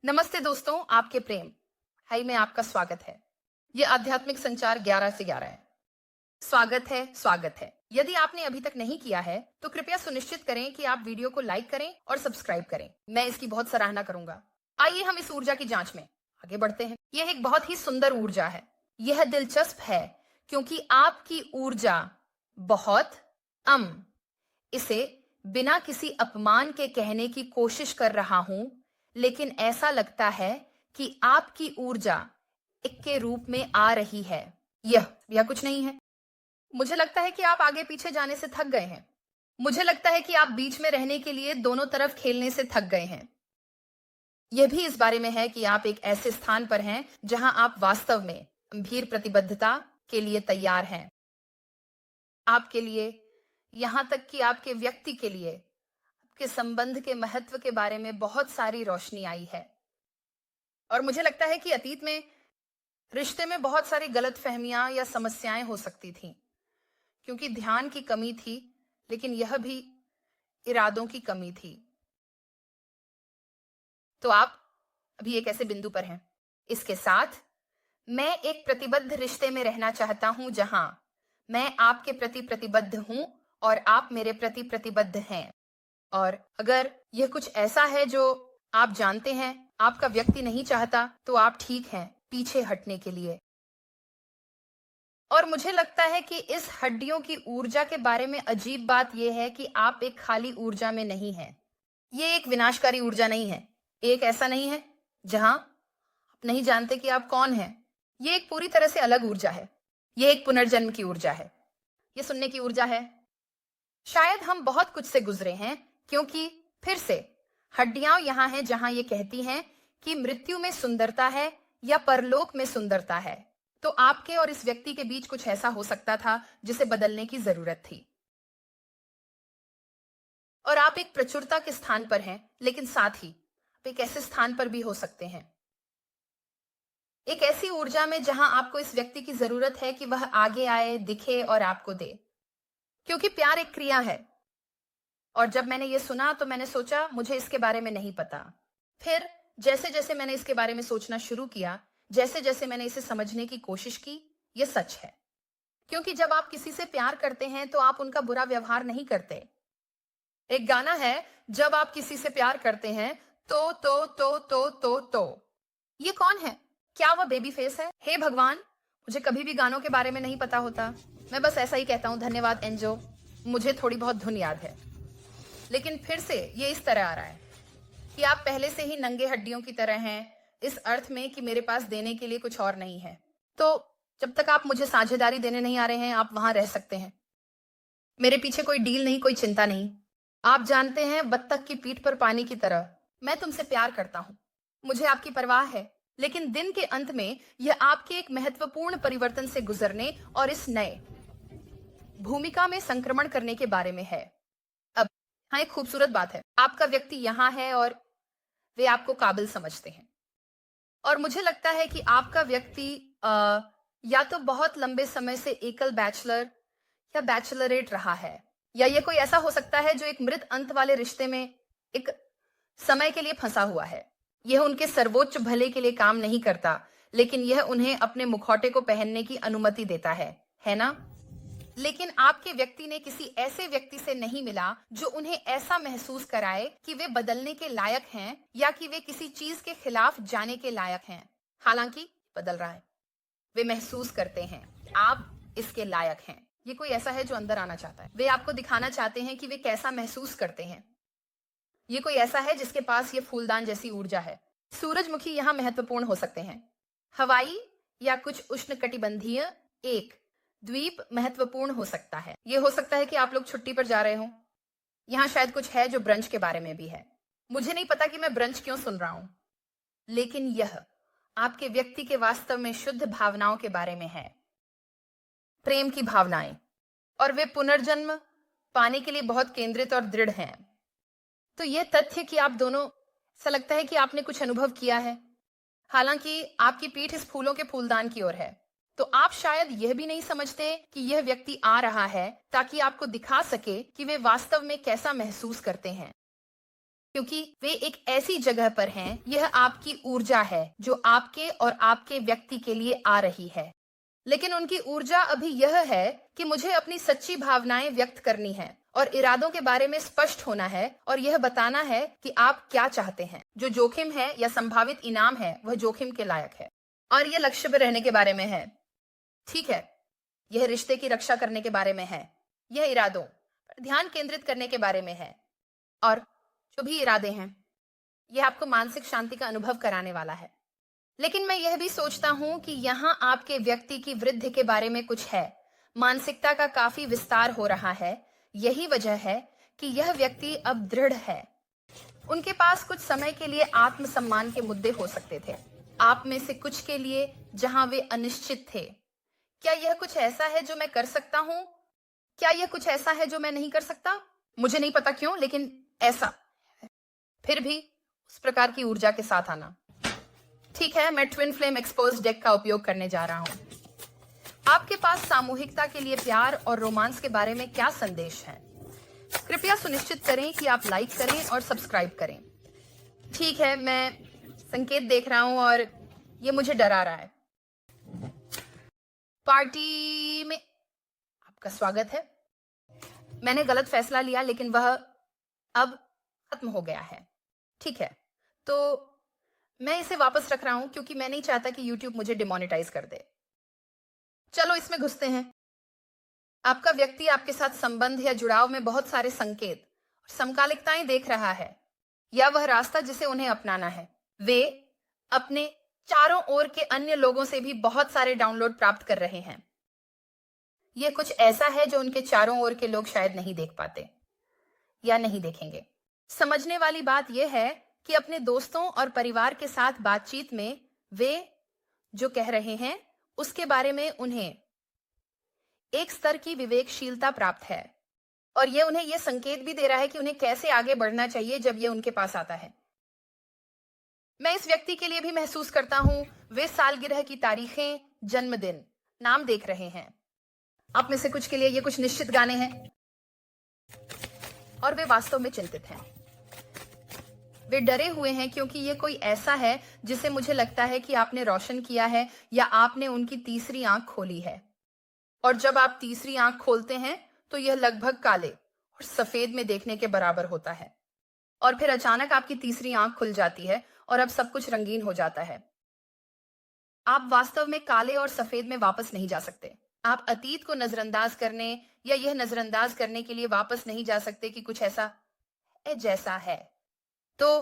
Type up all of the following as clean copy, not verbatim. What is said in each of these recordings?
नमस्ते दोस्तों, आपके प्रेम हाई में आपका स्वागत है। ये आध्यात्मिक संचार 11 से 11 है। स्वागत है। यदि आपने अभी तक नहीं किया है तो कृपया सुनिश्चित करें कि आप वीडियो को लाइक करें और सब्सक्राइब करें। मैं इसकी बहुत सराहना करूंगा। आइए हम इस ऊर्जा की जांच में आगे बढ़ते हैं। यह एक बहुत ही सुंदर ऊर्जा है। यह दिलचस्प है क्योंकि आपकी ऊर्जा बहुत अम इसे बिना किसी अपमान के कहने की कोशिश कर रहा हूं, लेकिन ऐसा लगता है कि आपकी ऊर्जा एक के रूप में आ रही है। यह कुछ नहीं है। मुझे लगता है कि आप आगे पीछे जाने से थक गए हैं। मुझे लगता है कि आप बीच में रहने के लिए दोनों तरफ खेलने से थक गए हैं। यह भी इस बारे में है कि आप एक ऐसे स्थान पर हैं जहां आप वास्तव में गंभीर प्रतिबद्धता के लिए तैयार हैं। आपके लिए, यहां तक कि आपके व्यक्ति के लिए, आपके संबंध के महत्व के बारे में बहुत सारी रोशनी आई है। और मुझे लगता है कि अतीत में रिश्ते में बहुत सारी गलतफहमियां या समस्याएं हो सकती थीं, क्योंकि ध्यान की कमी थी, लेकिन यह भी इरादों की कमी थी। तो आप अभी एक ऐसे बिंदु पर हैं। इसके साथ मैं एक प्रतिबद्ध रिश्ते में रहना चाहता हूं जहां मैं आपके प्रति प्रतिबद्ध हूं और आप मेरे प्रति प्रतिबद्ध हैं। और अगर यह कुछ ऐसा है जो आप जानते हैं आपका व्यक्ति नहीं चाहता, तो आप ठीक हैं पीछे हटने के लिए। और मुझे लगता है कि इस हड्डियों की ऊर्जा के बारे में अजीब बात यह है कि आप एक खाली ऊर्जा में नहीं हैं। ये एक विनाशकारी ऊर्जा नहीं है। एक ऐसा नहीं है जहां आप नहीं जानते कि आप कौन हैं। ये एक पूरी तरह से अलग ऊर्जा है। ये एक पुनर्जन्म की ऊर्जा है। ये सुनने की ऊर्जा है। शायद हम बहुत कुछ से गुजरे हैं, क्योंकि फिर से हड्डियां यहां हैं जहां ये कहती हैं कि मृत्यु में सुंदरता है या परलोक में सुंदरता है। तो आपके और इस व्यक्ति के बीच कुछ ऐसा हो सकता था जिसे बदलने की जरूरत थी। और आप एक प्रचुरता के स्थान पर हैं, लेकिन साथ ही आप एक ऐसे स्थान पर भी हो सकते हैं, एक ऐसी ऊर्जा में जहां आपको इस व्यक्ति की जरूरत है कि वह आगे आए, दिखे और आपको दे, क्योंकि प्यार एक क्रिया है। और जब मैंने ये सुना तो मैंने सोचा मुझे इसके बारे में नहीं पता। फिर जैसे जैसे मैंने इसके बारे में सोचना शुरू किया, जैसे जैसे मैंने इसे समझने की कोशिश की, ये सच है। क्योंकि जब आप किसी से प्यार करते हैं तो आप उनका बुरा व्यवहार नहीं करते। एक गाना है, जब आप किसी से प्यार करते हैं तो ये कौन है? क्या वह बेबी फेस है? हे भगवान, मुझे कभी भी गानों के बारे में नहीं पता होता। मैं बस ऐसा ही कहता हूँ, धन्यवाद एंजो, मुझे थोड़ी बहुत धुन याद है। लेकिन फिर से ये इस तरह आ रहा है कि आप पहले से ही नंगे हड्डियों की तरह हैं, इस अर्थ में कि मेरे पास देने के लिए कुछ और नहीं है। तो जब तक आप मुझे साझेदारी देने नहीं आ रहे हैं, आप वहां रह सकते हैं। मेरे पीछे कोई डील नहीं, कोई चिंता नहीं। आप जानते हैं, बत्तख की पीठ पर पानी की तरह मैं तुमसे प्यार करता हूं। मुझे आपकी परवाह है, लेकिन दिन के अंत में यह आपके एक महत्वपूर्ण परिवर्तन से गुजरने और इस नए भूमिका में संक्रमण करने के बारे में है। अब हाँ, एक खूबसूरत बात है, आपका व्यक्ति यहाँ है और वे आपको काबिल समझते हैं। और मुझे लगता है कि आपका व्यक्ति या तो बहुत लंबे समय से एकल बैचलर या बैचलरेट रहा है, या ये कोई ऐसा हो सकता है जो एक मृत अंत वाले रिश्ते में एक समय के लिए फंसा हुआ है। यह उनके सर्वोच्च भले के लिए काम नहीं करता, लेकिन यह उन्हें अपने मुखौटे को पहनने की अनुमति देता है ना? लेकिन आपके व्यक्ति ने किसी ऐसे व्यक्ति से नहीं मिला जो उन्हें ऐसा महसूस कराए कि वे बदलने के लायक हैं या कि वे किसी चीज के खिलाफ जाने के लायक हैं। हालांकि बदल रहा है। वे महसूस करते हैं आप इसके लायक हैं। ये कोई ऐसा है जो अंदर आना चाहता है। वे आपको दिखाना चाहते हैं कि वे कैसा महसूस करते हैं। ये कोई ऐसा है जिसके पास ये फूलदान जैसी ऊर्जा है। सूरजमुखी यहाँ महत्वपूर्ण हो सकते हैं। हवाई या कुछ उष्णकटिबंधीय एक द्वीप महत्वपूर्ण हो सकता है। यह हो सकता है कि आप लोग छुट्टी पर जा रहे हो। यहाँ शायद कुछ है जो ब्रंच के बारे में भी है। मुझे नहीं पता कि मैं ब्रंच क्यों सुन रहा हूं, लेकिन यह आपके व्यक्ति के वास्तव में शुद्ध भावनाओं के बारे में है, प्रेम की भावनाएं, और वे पुनर्जन्म पाने के लिए बहुत केंद्रित और दृढ़ हैं। तो यह तथ्य कि आप दोनों, ऐसा लगता है कि आपने कुछ अनुभव किया है, हालांकि आपकी पीठ इस फूलों के फूलदान की ओर है। तो आप शायद यह भी नहीं समझते कि यह व्यक्ति आ रहा है ताकि आपको दिखा सके कि वे वास्तव में कैसा महसूस करते हैं। क्योंकि वे एक ऐसी जगह पर हैं, यह आपकी ऊर्जा है जो आपके और आपके व्यक्ति के लिए आ रही है। लेकिन उनकी ऊर्जा अभी यह है कि मुझे अपनी सच्ची भावनाएं व्यक्त करनी है और इरादों के बारे में स्पष्ट होना है और यह बताना है कि आप क्या चाहते हैं। जो जोखिम है या संभावित इनाम है वह जोखिम के लायक है और यह लक्ष्य पर रहने के बारे में है। ठीक है, यह रिश्ते की रक्षा करने के बारे में है, यह इरादों पर ध्यान केंद्रित करने के बारे में है और जो भी इरादे हैं यह आपको मानसिक शांति का अनुभव कराने वाला है। लेकिन मैं यह भी सोचता हूं कि यहाँ आपके व्यक्ति की वृद्धि के बारे में कुछ है। मानसिकता का काफी विस्तार हो रहा है। यही वजह है कि यह व्यक्ति अब दृढ़ है। उनके पास कुछ समय के लिए आत्मसम्मान के मुद्दे हो सकते थे, आप में से कुछ के लिए जहां वे अनिश्चित थे। क्या यह कुछ ऐसा है जो मैं कर सकता हूं? क्या यह कुछ ऐसा है जो मैं नहीं कर सकता? मुझे नहीं पता क्यों, लेकिन ऐसा। फिर भी उस प्रकार की ऊर्जा के साथ आना। ठीक है, मैं ट्विन फ्लेम एक्सपोज डेक का उपयोग करने जा रहा हूं। आपके पास सामूहिकता के लिए प्यार और रोमांस के बारे में क्या संदेश है? कृपया सुनिश्चित करें कि आप लाइक करें और सब्सक्राइब करें। ठीक है, मैं संकेत देख रहा हूं और ये मुझे डरा रहा है। पार्टी में आपका स्वागत है। मैंने गलत फैसला लिया, लेकिन वह अब खत्म हो गया है। ठीक है, तो मैं इसे वापस रख रहा हूं क्योंकि मैं नहीं चाहता कि YouTube मुझे डिमोनेटाइज कर दे। चलो इसमें घुसते हैं। आपका व्यक्ति आपके साथ संबंध या जुड़ाव में बहुत सारे संकेत और समकालिकताएं देख रहा है, या वह रास्ता जिसे उन्हें अपनाना है। वे अपने चारों ओर के अन्य लोगों से भी बहुत सारे डाउनलोड प्राप्त कर रहे हैं। यह कुछ ऐसा है जो उनके चारों ओर के लोग शायद नहीं देख पाते या नहीं देखेंगे। समझने वाली बात यह है कि अपने दोस्तों और परिवार के साथ बातचीत में वे जो कह रहे हैं उसके बारे में उन्हें एक स्तर की विवेकशीलता प्राप्त है और यह उन्हें यह संकेत भी दे रहा है कि उन्हें कैसे आगे बढ़ना चाहिए जब यह उनके पास आता है। मैं इस व्यक्ति के लिए भी महसूस करता हूं। वे सालगिरह की तारीखें, जन्मदिन, नाम देख रहे हैं। आप में से कुछ के लिए ये कुछ निश्चित गाने हैं और वे वास्तव में चिंतित हैं। वे डरे हुए हैं क्योंकि ये कोई ऐसा है जिसे मुझे लगता है कि आपने रोशन किया है या आपने उनकी तीसरी आंख खोली है। और जब आप तीसरी आंख खोलते हैं तो यह लगभग काले और सफेद में देखने के बराबर होता है। और फिर अचानक आपकी तीसरी आंख खुल जाती है और अब सब कुछ रंगीन हो जाता है। आप वास्तव में काले और सफेद में वापस नहीं जा सकते। आप अतीत को नजरअंदाज करने या यह नजरअंदाज करने के लिए वापस नहीं जा सकते कि कुछ ऐसा जैसा है। तो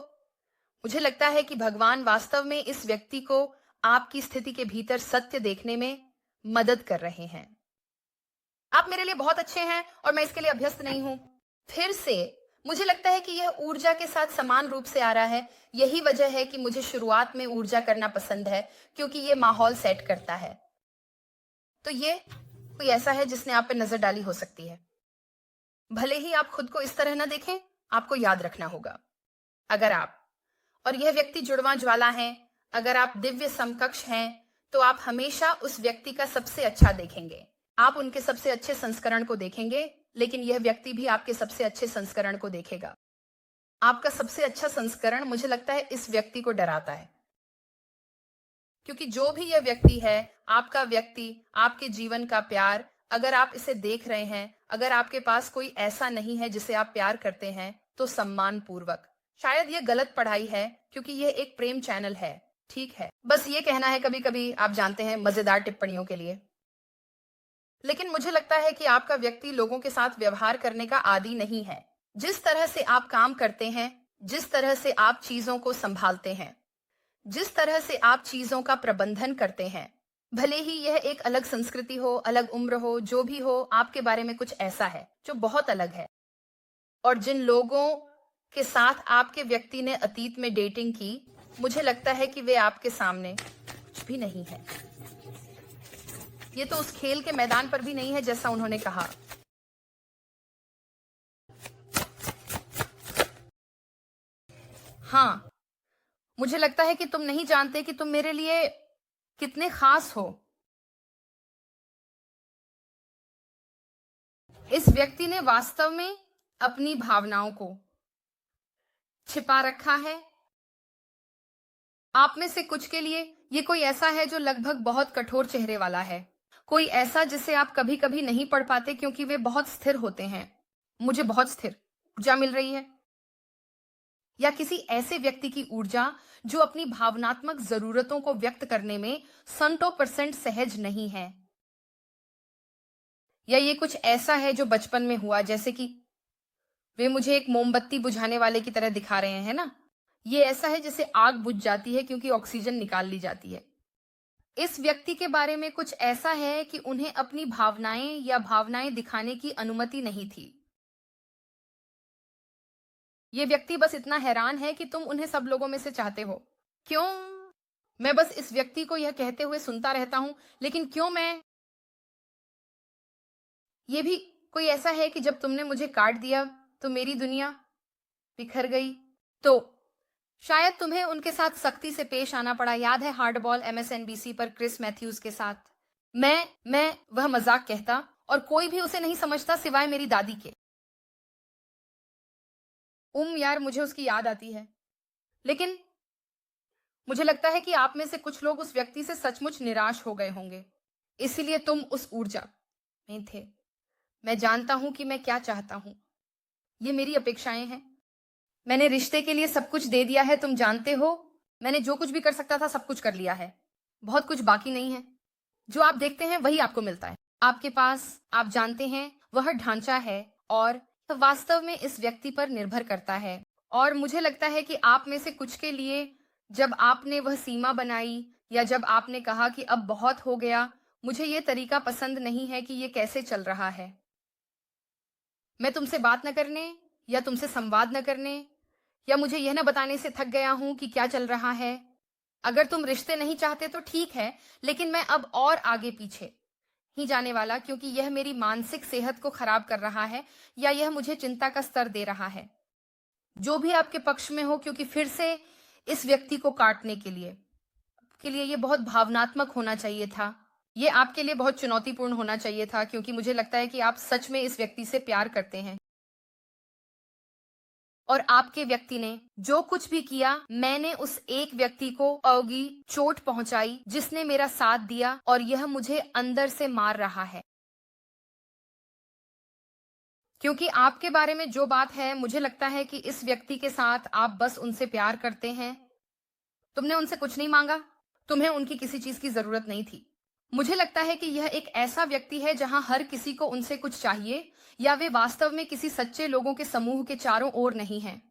मुझे लगता है कि भगवान वास्तव में इस व्यक्ति को आपकी स्थिति के भीतर सत्य देखने में मदद कर रहे हैं। आप मेरे लिए बहुत अच्छे हैं और मैं इसके लिए अभ्यस्त नहीं हूं। फिर से मुझे लगता है कि यह ऊर्जा के साथ समान रूप से आ रहा है। यही वजह है कि मुझे शुरुआत में ऊर्जा करना पसंद है, क्योंकि यह माहौल सेट करता है। तो ये कोई ऐसा है जिसने आप पे नजर डाली हो सकती है। भले ही आप खुद को इस तरह ना देखें, आपको याद रखना होगा, अगर आप और यह व्यक्ति जुड़वां ज्वाला हैं, अगर आप दिव्य समकक्ष हैं, तो आप हमेशा उस व्यक्ति का सबसे अच्छा देखेंगे। आप उनके सबसे अच्छे संस्करण को देखेंगे, लेकिन यह व्यक्ति भी आपके सबसे अच्छे संस्करण को देखेगा। आपका सबसे अच्छा संस्करण, मुझे लगता है, इस व्यक्ति को डराता है, क्योंकि जो भी यह व्यक्ति है, आपका व्यक्ति, आपके जीवन का प्यार, अगर आप इसे देख रहे हैं, अगर आपके पास कोई ऐसा नहीं है जिसे आप प्यार करते हैं, तो सम्मान पूर्वक। शायद यह गलत पढ़ाई है क्योंकि यह एक प्रेम चैनल है। ठीक है, बस ये कहना है कभी कभी, आप जानते हैं, मजेदार टिप्पणियों के लिए। लेकिन मुझे लगता है कि आपका व्यक्ति लोगों के साथ व्यवहार करने का आदी नहीं है। जिस तरह से आप काम करते हैं, जिस तरह से आप चीजों को संभालते हैं, जिस तरह से आप चीजों का प्रबंधन करते हैं, भले ही यह एक अलग संस्कृति हो, अलग उम्र हो, जो भी हो, आपके बारे में कुछ ऐसा है जो बहुत अलग है। और जिन लोगों के साथ आपके व्यक्ति ने अतीत में डेटिंग की, मुझे लगता है कि वे आपके सामने कुछ भी नहीं है। ये तो उस खेल के मैदान पर भी नहीं है जैसा उन्होंने कहा। हाँ, मुझे लगता है कि तुम नहीं जानते कि तुम मेरे लिए कितने खास हो। इस व्यक्ति ने वास्तव में अपनी भावनाओं को छिपा रखा है। आप में से कुछ के लिए ये कोई ऐसा है जो लगभग बहुत कठोर चेहरे वाला है, कोई ऐसा जिसे आप कभी कभी नहीं पढ़ पाते क्योंकि वे बहुत स्थिर होते हैं। मुझे बहुत स्थिर ऊर्जा मिल रही है। या किसी ऐसे व्यक्ति की ऊर्जा जो अपनी भावनात्मक जरूरतों को व्यक्त करने में 100% सहज नहीं है। या ये कुछ ऐसा है जो बचपन में हुआ, जैसे कि वे मुझे एक मोमबत्ती बुझाने वाले की तरह दिखा रहे हैं ना। ये ऐसा है जैसे आग बुझ जाती है क्योंकि ऑक्सीजन निकाल ली जाती है। इस व्यक्ति के बारे में कुछ ऐसा है कि उन्हें अपनी भावनाएं या भावनाएं दिखाने की अनुमति नहीं थी। ये व्यक्ति बस इतना हैरान है कि तुम उन्हें सब लोगों में से चाहते हो। क्यों? मैं बस इस व्यक्ति को यह कहते हुए सुनता रहता हूं, लेकिन क्यों मैं? ये भी कोई ऐसा है कि जब तुमने मुझे काट दिया तो मेरी दुनिया बिखर गई। तो शायद तुम्हें उनके साथ सख्ती से पेश आना पड़ा। याद है हार्डबॉल MSNBC पर क्रिस मैथ्यूज के साथ? मैं वह मजाक कहता और कोई भी उसे नहीं समझता सिवाय मेरी दादी के। यार, मुझे उसकी याद आती है। लेकिन मुझे लगता है कि आप में से कुछ लोग उस व्यक्ति से सचमुच निराश हो गए होंगे, इसीलिए तुम उस ऊर्जा में थे। मैं जानता हूं कि मैं क्या चाहता हूं। ये मेरी अपेक्षाएं हैं। मैंने रिश्ते के लिए सब कुछ दे दिया है, तुम जानते हो। मैंने जो कुछ भी कर सकता था सब कुछ कर लिया है। बहुत कुछ बाकी नहीं है। जो आप देखते हैं वही आपको मिलता है। आपके पास, आप जानते हैं, वह ढांचा है और वास्तव में इस व्यक्ति पर निर्भर करता है। और मुझे लगता है कि आप में से कुछ के लिए जब आपने वह सीमा बनाई या जब आपने कहा कि अब बहुत हो गया, मुझे ये तरीका पसंद नहीं है कि ये कैसे चल रहा है। मैं तुमसे बात न करने या तुमसे संवाद न करने या मुझे यह न बताने से थक गया हूं कि क्या चल रहा है। अगर तुम रिश्ते नहीं चाहते तो ठीक है, लेकिन मैं अब और आगे पीछे ही जाने वाला, क्योंकि यह मेरी मानसिक सेहत को खराब कर रहा है या यह मुझे चिंता का स्तर दे रहा है। जो भी आपके पक्ष में हो, क्योंकि फिर से इस व्यक्ति को काटने के लिए ये बहुत भावनात्मक होना चाहिए था। ये आपके लिए बहुत चुनौतीपूर्ण होना चाहिए था, क्योंकि मुझे लगता है कि आप सच में इस व्यक्ति से प्यार करते हैं। और आपके व्यक्ति ने जो कुछ भी किया, मैंने उस एक व्यक्ति को अवगी चोट पहुंचाई जिसने मेरा साथ दिया, और यह मुझे अंदर से मार रहा है। क्योंकि आपके बारे में जो बात है, मुझे लगता है कि इस व्यक्ति के साथ आप बस उनसे प्यार करते हैं। तुमने उनसे कुछ नहीं मांगा, तुम्हें उनकी किसी चीज की जरूरत नहीं थी। मुझे लगता है कि यह एक ऐसा व्यक्ति है जहां हर किसी को उनसे कुछ चाहिए, या वे वास्तव में किसी सच्चे लोगों के समूह के चारों ओर नहीं हैं।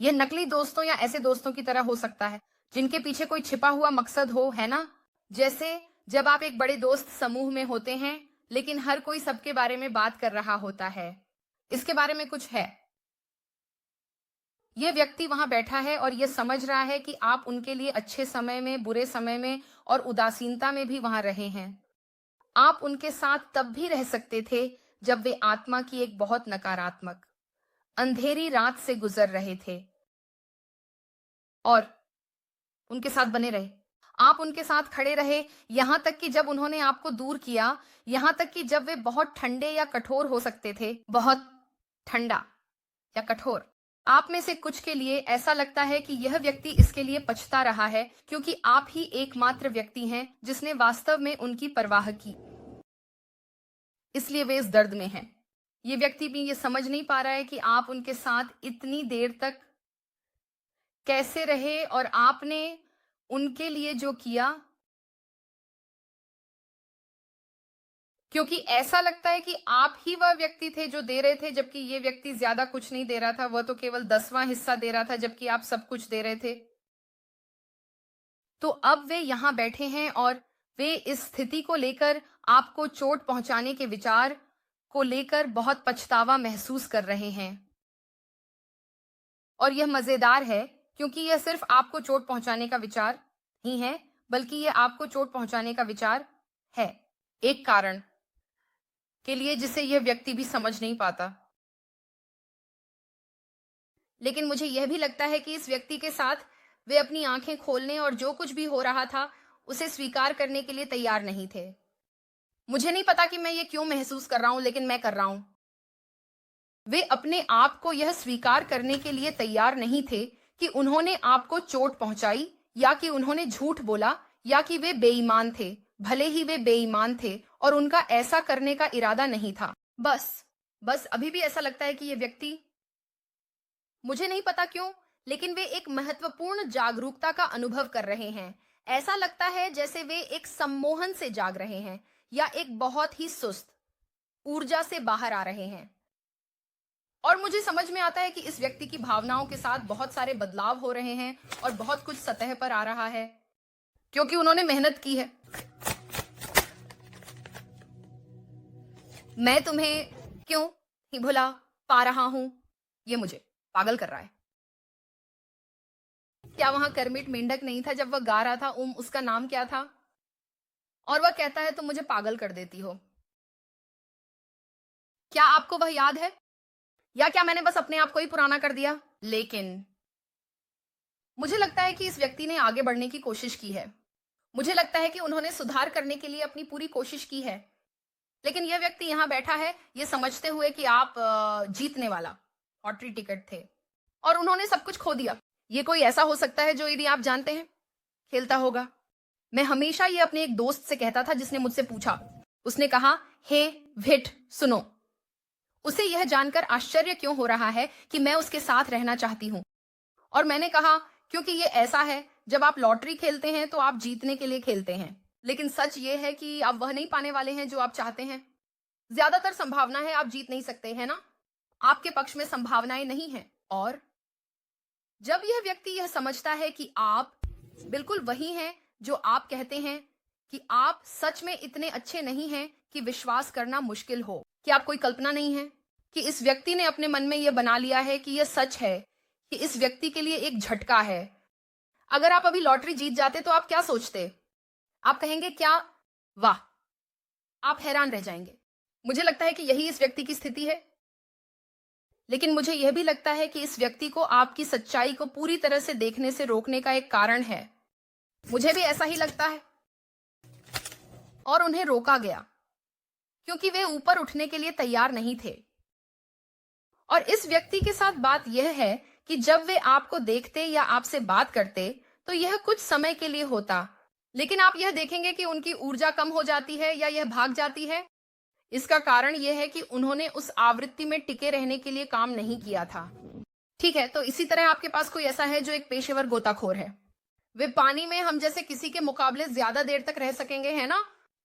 यह नकली दोस्तों या ऐसे दोस्तों की तरह हो सकता है जिनके पीछे कोई छिपा हुआ मकसद हो, है ना? जैसे जब आप एक बड़े दोस्त समूह में होते हैं लेकिन हर कोई सबके बारे में बात कर रहा होता है। इसके बारे में कुछ है। यह व्यक्ति वहां बैठा है और यह समझ रहा है कि आप उनके लिए अच्छे समय में, बुरे समय में और उदासीनता में भी वहां रहे हैं। आप उनके साथ तब भी रह सकते थे जब वे आत्मा की एक बहुत नकारात्मक, अंधेरी रात से गुजर रहे थे, और उनके साथ बने रहे। आप उनके साथ खड़े रहे यहां तक कि जब उन्होंने आपको दूर किया, यहां तक कि जब वे बहुत ठंडे या कठोर हो सकते थे, बहुत ठंडा या कठोर। आप में से कुछ के लिए ऐसा लगता है कि यह व्यक्ति इसके लिए पछता रहा है, क्योंकि आप ही एकमात्र व्यक्ति हैं जिसने वास्तव में उनकी परवाह की। इसलिए वे इस दर्द में हैं। ये व्यक्ति भी ये समझ नहीं पा रहा है कि आप उनके साथ इतनी देर तक कैसे रहे और आपने उनके लिए जो किया, क्योंकि ऐसा लगता है कि आप ही वह व्यक्ति थे जो दे रहे थे, जबकि ये व्यक्ति ज्यादा कुछ नहीं दे रहा था। वह तो केवल 10वां हिस्सा दे रहा था, जबकि आप सब कुछ दे रहे थे। तो अब वे यहां बैठे हैं और वे इस स्थिति को लेकर, आपको चोट पहुंचाने के विचार को लेकर बहुत पछतावा महसूस कर रहे हैं। और यह मजेदार है क्योंकि यह सिर्फ आपको चोट पहुंचाने का विचार नहीं है, बल्कि यह आपको चोट पहुंचाने का विचार है एक कारण के लिए जिसे यह व्यक्ति भी समझ नहीं पाता। लेकिन मुझे यह भी लगता है कि इस व्यक्ति के साथ वे अपनी आंखें खोलने और जो कुछ भी हो रहा था उसे स्वीकार करने के लिए तैयार नहीं थे। मुझे नहीं पता कि मैं ये क्यों महसूस कर रहा हूं, लेकिन मैं कर रहा हूं। वे अपने आप को यह स्वीकार करने के लिए तैयार नहीं थे कि उन्होंने आपको चोट पहुंचाई, या कि उन्होंने झूठ बोला, या कि वे बेईमान थे। भले ही वे बेईमान थे और उनका ऐसा करने का इरादा नहीं था। बस अभी भी ऐसा लगता है कि ये व्यक्ति, मुझे नहीं पता क्यों, लेकिन वे एक महत्वपूर्ण जागरूकता का अनुभव कर रहे हैं। ऐसा लगता है जैसे वे एक सम्मोहन से जाग रहे हैं, या एक बहुत ही सुस्त ऊर्जा से बाहर आ रहे हैं। और मुझे समझ में आता है कि इस व्यक्ति की भावनाओं के साथ बहुत सारे बदलाव हो रहे हैं और बहुत कुछ सतह पर आ रहा है, क्योंकि उन्होंने मेहनत की है। मैं तुम्हें क्यों नहीं भुला पा रहा हूं, ये मुझे पागल कर रहा है। क्या वहां करमिट मेंढक नहीं था जब वह गा रहा था उसका नाम क्या था? और वह कहता है तुम मुझे पागल कर देती हो। क्या आपको वह याद है, या क्या मैंने बस अपने आप को ही पुराना कर दिया? लेकिन मुझे लगता है कि इस व्यक्ति ने आगे बढ़ने की कोशिश की है। मुझे लगता है कि उन्होंने सुधार करने के लिए अपनी पूरी कोशिश की है। लेकिन यह व्यक्ति यहां बैठा है ये समझते हुए कि आप जीतने वाला लॉटरी टिकट थे, और उन्होंने सब कुछ खो दिया। ये कोई ऐसा हो सकता है जो, यदि आप जानते हैं, खेलता होगा। मैं हमेशा ये अपने एक दोस्त से कहता था जिसने मुझसे पूछा। उसने कहा, हे विट सुनो। उसे यह जानकर आश्चर्य क्यों हो रहा है कि मैं उसके साथ रहना चाहती हूं। और मैंने कहा, क्योंकि ये ऐसा है, जब आप लॉटरी खेलते हैं तो आप जीतने के लिए खेलते हैं, लेकिन सच ये है कि आप वह नहीं पाने वाले हैं जो आप चाहते हैं। ज्यादातर संभावना है आप जीत नहीं सकते, है ना? आपके पक्ष में संभावनाएं नहीं हैं। और जब यह व्यक्ति यह समझता है कि आप बिल्कुल वही हैं जो आप कहते हैं, कि आप सच में इतने अच्छे नहीं हैं कि विश्वास करना मुश्किल हो। कि आप कोई कल्पना नहीं है कि इस व्यक्ति ने अपने मन में यह बना लिया है कि यह सच है, कि इस व्यक्ति के लिए एक झटका है। अगर आप अभी लॉटरी जीत जाते तो आप क्या सोचते? आप कहेंगे क्या वाह, आप हैरान रह जाएंगे। मुझे लगता है कि यही इस व्यक्ति की स्थिति है। लेकिन मुझे यह भी लगता है कि इस व्यक्ति को आपकी सच्चाई को पूरी तरह से देखने से रोकने का एक कारण है। मुझे भी ऐसा ही लगता है। और उन्हें रोका गया क्योंकि वे ऊपर उठने के लिए तैयार नहीं थे। और इस व्यक्ति के साथ बात यह है कि जब वे आपको देखते या आपसे बात करते तो यह कुछ समय के लिए होता, लेकिन आप यह देखेंगे कि उनकी ऊर्जा कम हो जाती है या यह भाग जाती है। इसका कारण यह है कि उन्होंने उस आवृत्ति में टिके रहने के लिए काम नहीं किया था। ठीक है, तो इसी तरह आपके पास कोई ऐसा है जो एक पेशेवर गोताखोर है। वे पानी में हम जैसे किसी के मुकाबले ज्यादा देर तक रह सकेंगे, है ना?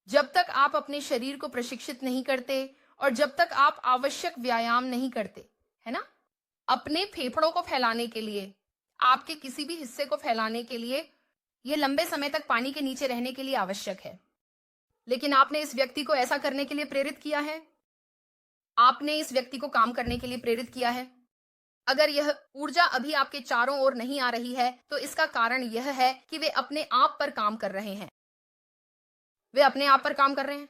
जब तक आप अपने शरीर को प्रशिक्षित नहीं करते और जब तक आप आवश्यक व्यायाम नहीं करते, है ना? अपने फेफड़ों को फैलाने के लिए, आपके किसी भी हिस्से को फैलाने के लिए, यह लंबे समय तक पानी के नीचे रहने के लिए आवश्यक है। लेकिन आपने इस व्यक्ति को ऐसा करने के लिए प्रेरित किया है। आपने इस व्यक्ति को काम करने के लिए प्रेरित किया है। अगर यह ऊर्जा अभी आपके चारों ओर नहीं आ रही है तो इसका कारण यह है कि वे अपने आप पर काम कर रहे हैं। वे अपने आप पर काम कर रहे हैं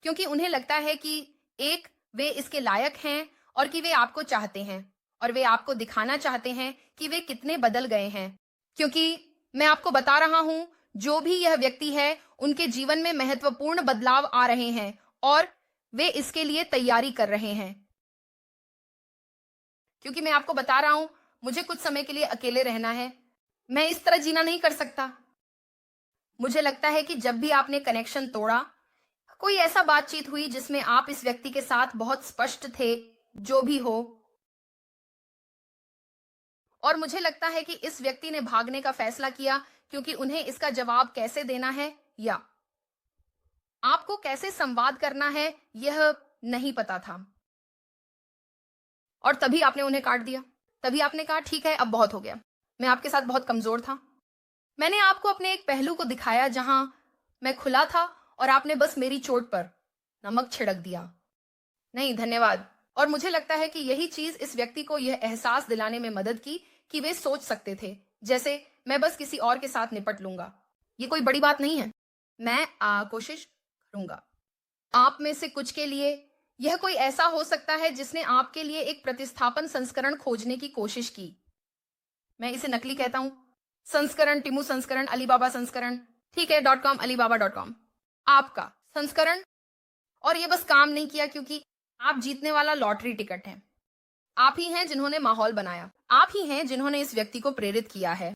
क्योंकि उन्हें लगता है कि एक, वे इसके लायक हैं और कि वे आपको चाहते हैं और वे आपको दिखाना चाहते हैं कि वे कितने बदल गए हैं। क्योंकि मैं आपको बता रहा हूं, जो भी यह व्यक्ति है उनके जीवन में महत्वपूर्ण बदलाव आ रहे हैं और वे इसके लिए तैयारी कर रहे हैं। क्योंकि मैं आपको बता रहा हूं, मुझे कुछ समय के लिए अकेले रहना है। मैं इस तरह जीना नहीं कर सकता। मुझे लगता है कि जब भी आपने कनेक्शन तोड़ा, कोई ऐसा बातचीत हुई जिसमें आप इस व्यक्ति के साथ बहुत स्पष्ट थे, जो भी हो, और मुझे लगता है कि इस व्यक्ति ने भागने का फैसला किया क्योंकि उन्हें इसका जवाब कैसे देना है या आपको कैसे संवाद करना है यह नहीं पता था। और तभी आपने उन्हें काट दिया। तभी आपने कहा ठीक है, अब बहुत हो गया, मैं आपके साथ बहुत कमजोर था। मैंने आपको अपने एक पहलू को दिखाया जहां मैं खुला था और आपने बस मेरी चोट पर नमक छिड़क दिया। नहीं, धन्यवाद। और मुझे लगता है कि यही चीज इस व्यक्ति को यह एहसास दिलाने में मदद की कि वे सोच सकते थे जैसे मैं बस किसी और के साथ निपट लूंगा, ये कोई बड़ी बात नहीं है, मैं कोशिश करूंगा। आप में से कुछ के लिए यह कोई ऐसा हो सकता है जिसने आपके लिए एक प्रतिस्थापन संस्करण खोजने की कोशिश की। मैं इसे नकली कहता हूं, संस्करण, टिमू संस्करण, अलीबाबा संस्करण, ठीक है, .com, alibaba.com, आपका संस्करण। और यह बस काम नहीं किया क्योंकि आप जीतने वाला लॉटरी टिकट है। आप ही हैं जिन्होंने माहौल बनाया, आप ही हैं जिन्होंने इस व्यक्ति को प्रेरित किया है।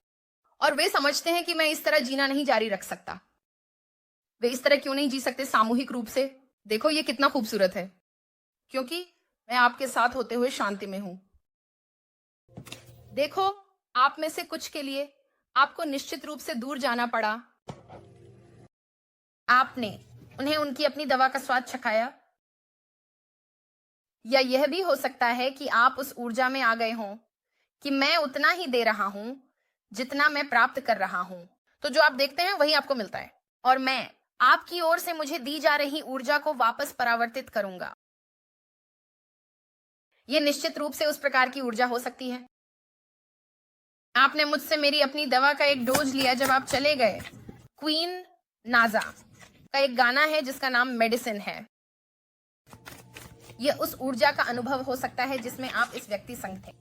और वे समझते हैं कि मैं इस तरह जीना नहीं जारी रख सकता। वे इस तरह क्यों नहीं जी सकते सामूहिक रूप से? देखो ये कितना खूबसूरत है, क्योंकि मैं आपके साथ होते हुए शांति में हूं। देखो, आप में से कुछ के लिए आपको निश्चित रूप से दूर जाना पड़ा। आपने उन्हें उनकी अपनी दवा का स्वाद चखाया। या यह भी हो सकता है कि आप उस ऊर्जा में आ गए हों कि मैं उतना ही दे रहा हूं जितना मैं प्राप्त कर रहा हूं, तो जो आप देखते हैं वही आपको मिलता है, और मैं आपकी ओर से मुझे दी जा रही ऊर्जा को वापस परावर्तित करूंगा। यह निश्चित रूप से उस प्रकार की ऊर्जा हो सकती है। आपने मुझसे मेरी अपनी दवा का एक डोज लिया जब आप चले गए। क्वीन नाजा का एक गाना है जिसका नाम मेडिसिन है। यह उस ऊर्जा का अनुभव हो सकता है जिसमें आप इस व्यक्ति संग थे।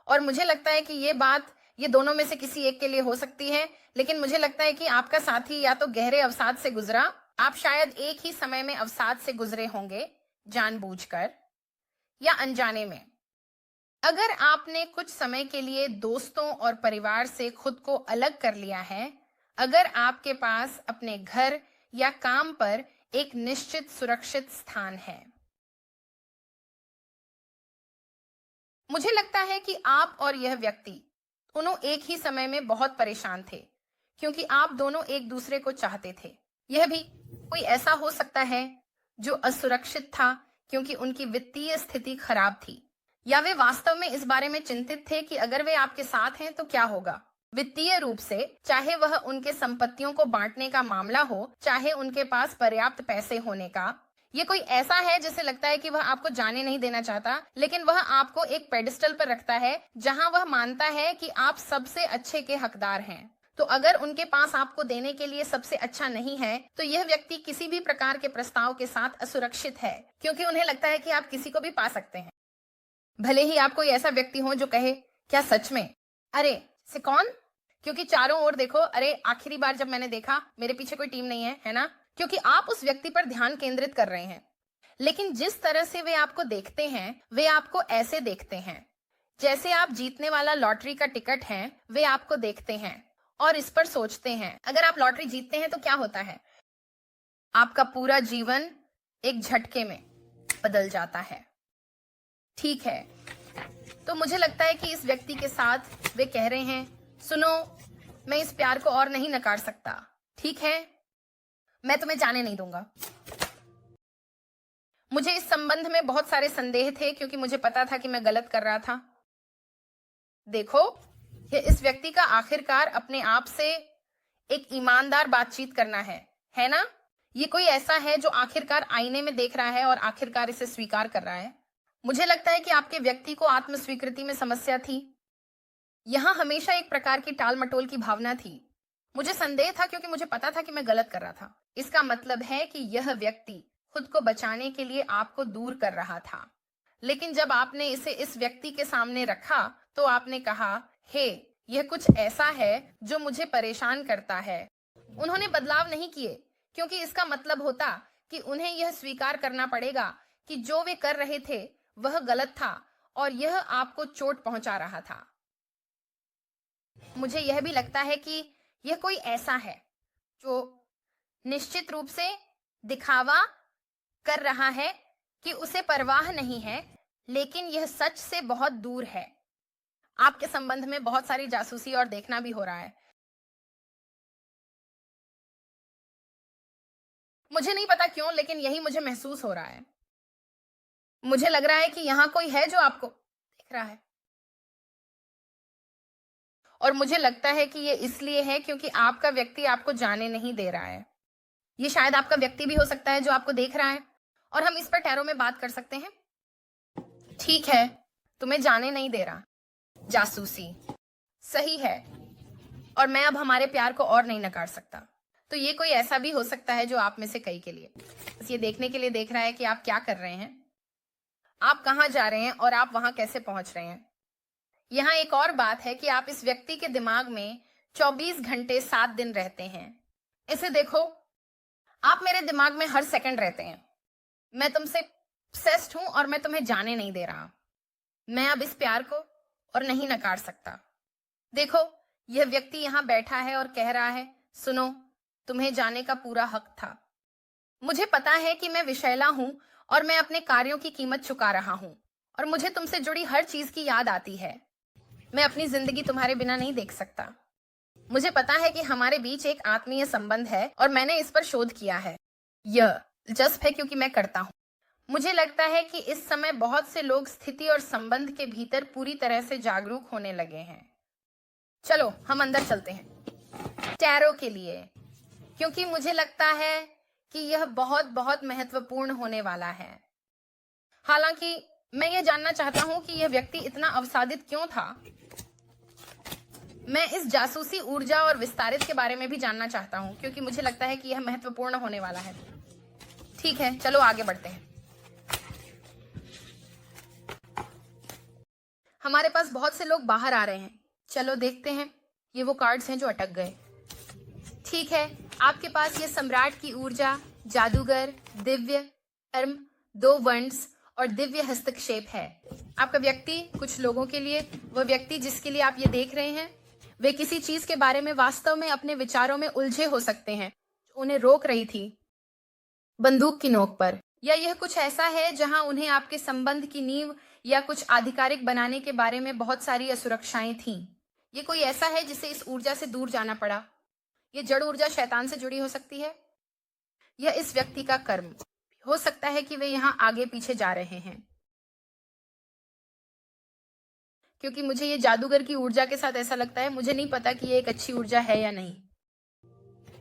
और मुझे लगता है कि ये दोनों में से किसी एक के लिए हो सकती है, लेकिन मुझे लगता है कि आपका साथी या तो गहरे अवसाद से गुजरा, आप शायद एक ही समय में अवसाद से गुजरे होंगे, जानबूझकर या अनजाने में। अगर आपने कुछ समय के लिए दोस्तों और परिवार से खुद को अलग कर लिया है, अगर आपके पास अपने घर या काम पर एक निश्चित सुरक्षित स्थान है, मुझे लगता है कि आप और यह व्यक्ति दोनों एक ही समय में बहुत परेशान थे, क्योंकि आप दोनों एक दूसरे को चाहते थे। यह भी कोई ऐसा हो सकता है जो असुरक्षित था क्योंकि उनकी वित्तीय स्थिति खराब थी, या वे वास्तव में इस बारे में चिंतित थे कि अगर वे आपके साथ हैं तो क्या होगा वित्तीय रूप से, चाहे वह उनके संपत्तियों को बांटने का मामला हो, चाहे उनके पास पर्याप्त पैसे होने का। ये कोई ऐसा है जिसे लगता है कि वह आपको जाने नहीं देना चाहता, लेकिन वह आपको एक पेडिस्टल पर रखता है जहां वह मानता है कि आप सबसे अच्छे के हकदार हैं। तो अगर उनके पास आपको देने के लिए सबसे अच्छा नहीं है, तो यह व्यक्ति किसी भी प्रकार के प्रस्ताव के साथ असुरक्षित है, क्योंकि उन्हें लगता है कि आप किसी को भी पा सकते हैं। भले ही आप कोई ऐसा व्यक्ति हो जो कहे, क्या सच में? अरे से कौन? क्योंकि चारों ओर देखो, अरे आखिरी बार जब मैंने देखा मेरे पीछे कोई टीम नहीं है, है ना? क्योंकि आप उस व्यक्ति पर ध्यान केंद्रित कर रहे हैं। लेकिन जिस तरह से वे आपको देखते हैं, वे आपको ऐसे देखते हैं जैसे आप जीतने वाला लॉटरी का टिकट हैं। वे आपको देखते हैं और इस पर सोचते हैं, अगर आप लॉटरी जीतते हैं तो क्या होता है? आपका पूरा जीवन एक झटके में बदल जाता है। ठीक है, तो मुझे लगता है कि इस व्यक्ति के साथ वे कह रहे हैं, सुनो, मैं इस प्यार को और नहीं नकार सकता, ठीक है? मैं तुम्हें जाने नहीं दूंगा। मुझे इस संबंध में बहुत सारे संदेह थे, क्योंकि मुझे पता था कि मैं गलत कर रहा था। देखो, ये इस व्यक्ति का आखिरकार अपने आप से एक ईमानदार बातचीत करना है ना? ये कोई ऐसा है जो आखिरकार आईने में देख रहा है और आखिरकार इसे स्वीकार कर रहा है। मुझे लगता है कि आपके व्यक्ति को आत्मस्वीकृति में समस्या थी। यहां हमेशा एक प्रकार की टाल मटोल की भावना थी। मुझे संदेह था क्योंकि मुझे पता था कि मैं गलत कर रहा था। इसका मतलब है कि यह व्यक्ति खुद को बचाने के लिए आपको दूर कर रहा था। लेकिन जब आपने इसे इस व्यक्ति के सामने रखा तो आपने कहा, हे, यह कुछ ऐसा है जो मुझे परेशान करता है। उन्होंने बदलाव नहीं किए, क्योंकि इसका मतलब होता कि उन्हें यह स्वीकार करना पड़ेगा कि जो वे कर रहे थे वह गलत था और यह आपको चोट पहुंचा रहा था। मुझे यह भी लगता है कि यह कोई ऐसा है जो निश्चित रूप से दिखावा कर रहा है कि उसे परवाह नहीं है, लेकिन यह सच से बहुत दूर है। आपके संबंध में बहुत सारी जासूसी और देखना भी हो रहा है। मुझे नहीं पता क्यों, लेकिन यही मुझे महसूस हो रहा है। मुझे लग रहा है कि यहां कोई है जो आपको देख रहा है, और मुझे लगता है कि ये इसलिए है क्योंकि आपका व्यक्ति आपको जाने नहीं दे रहा है। ये शायद आपका व्यक्ति भी हो सकता है जो आपको देख रहा है, और हम इस पर ठहरों में बात कर सकते हैं। ठीक है, तुम्हें जाने नहीं दे रहा। जासूसी सही है, और मैं अब हमारे प्यार को और नहीं नकार सकता। तो ये कोई ऐसा भी हो सकता है जो आप में से कई के लिए बस ये देखने के लिए देख रहा है कि आप क्या कर रहे हैं, आप कहां जा रहे हैं और आप वहां कैसे पहुंच रहे हैं। यहां एक और बात है कि आप इस व्यक्ति के दिमाग में 24 घंटे 7 दिन रहते हैं। इसे देखो, आप मेरे दिमाग में हर सेकंड रहते हैं। मैं तुमसे ऑब्सेस्ड हूं और मैं तुम्हें जाने नहीं दे रहा। मैं अब इस प्यार को और नहीं नकार सकता। देखो, यह व्यक्ति यहाँ बैठा है और कह रहा है, सुनो, तुम्हें जाने का पूरा हक था। मुझे पता है कि मैं विषैला हूं और मैं अपने कार्यों की कीमत चुका रहा हूं और मुझे तुमसे जुड़ी हर चीज की याद आती है। मैं अपनी जिंदगी तुम्हारे बिना नहीं देख सकता। मुझे पता है कि हमारे बीच एक आत्मीय संबंध है और मैंने इस पर शोध किया है। यह दिलचस्प है क्योंकि मैं करता हूँ। मुझे लगता है कि इस समय बहुत से लोग स्थिति और संबंध के भीतर पूरी तरह से जागरूक होने लगे हैं। चलो हम अंदर चलते हैं टैरो के लिए, क्योंकि मुझे लगता है कि यह बहुत बहुत महत्वपूर्ण होने वाला है। हालांकि मैं यह जानना चाहता हूं कि यह व्यक्ति इतना अवसादित क्यों था। मैं इस जासूसी ऊर्जा और विस्तारित के बारे में भी जानना चाहता हूं, क्योंकि मुझे लगता है कि यह महत्वपूर्ण होने वाला है। ठीक है, चलो आगे बढ़ते हैं। हमारे पास बहुत से लोग बाहर आ रहे हैं। चलो देखते हैं। ये वो कार्ड्स हैं जो अटक गए। ठीक है, आपके पास ये सम्राट की ऊर्जा, जादूगर, दिव्य कर्म, 2 वंड्स और दिव्य हस्तक्षेप है। आपका व्यक्ति, कुछ लोगों के लिए, वह व्यक्ति जिसके लिए आप ये देख रहे हैं, वे किसी चीज के बारे में वास्तव में अपने विचारों में उलझे हो सकते हैं, उन्हें रोक रही थी बंदूक की नोक पर, या यह कुछ ऐसा है जहां उन्हें आपके संबंध की नींव या कुछ आधिकारिक बनाने के बारे में बहुत सारी असुरक्षाएं थीं। ये कोई ऐसा है जिसे इस ऊर्जा से दूर जाना पड़ा। ये जड़ ऊर्जा शैतान से जुड़ी हो सकती है। यह इस व्यक्ति का कर्म हो सकता है कि वे यहाँ आगे पीछे जा रहे हैं, क्योंकि मुझे ये जादूगर की ऊर्जा के साथ ऐसा लगता है। मुझे नहीं पता कि ये एक अच्छी ऊर्जा है या नहीं,